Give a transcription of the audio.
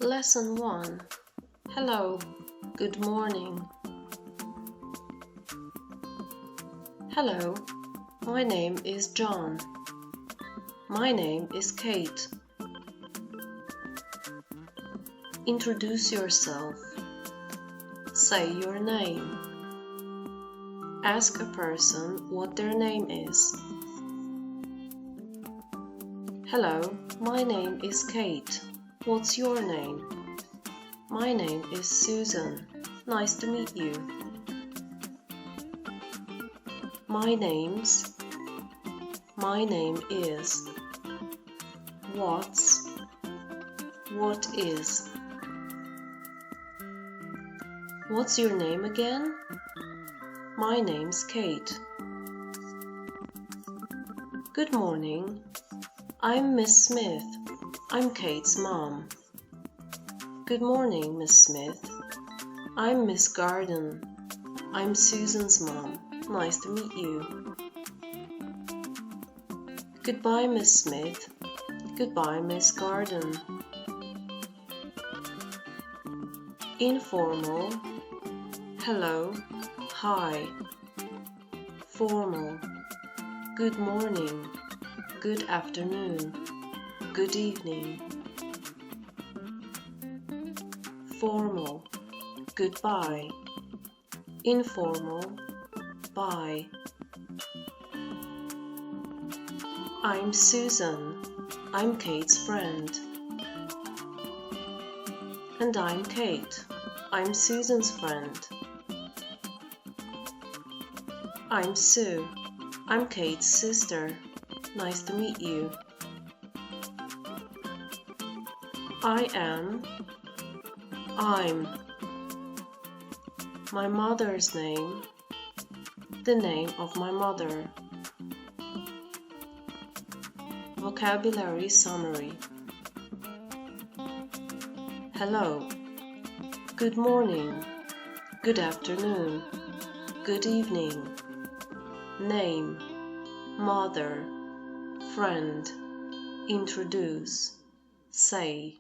Lesson 1. Hello, good morning. Hello, my name is John. My name is Kate. Introduce yourself. Say your name. Ask a person what their name is. Hello, my name is Kate. What's your name? My name is Susan. Nice to meet you. My name is. What's. What is. What's your name again? My name's Kate. Good morning. I'm Miss Smith. I'm Kate's mom. Good morning, Miss Smith. I'm Miss Garden. I'm Susan's mom. Nice to meet you. Goodbye, Miss Smith. Goodbye, Miss Garden. Informal. Hello. Hi. Formal. Good morning. Good afternoon. Good evening. Formal. Goodbye. Informal. Bye. I'm Susan. I'm Kate's friend. And I'm Kate. I'm Susan's friend. I'm Sue. I'm Kate's sister. Nice to meet you. I'm. My mother's name. The name of my mother. Vocabulary summary. Hello. Good morning. Good afternoon. Good evening. Name. Mother. Friend. Introduce. Say.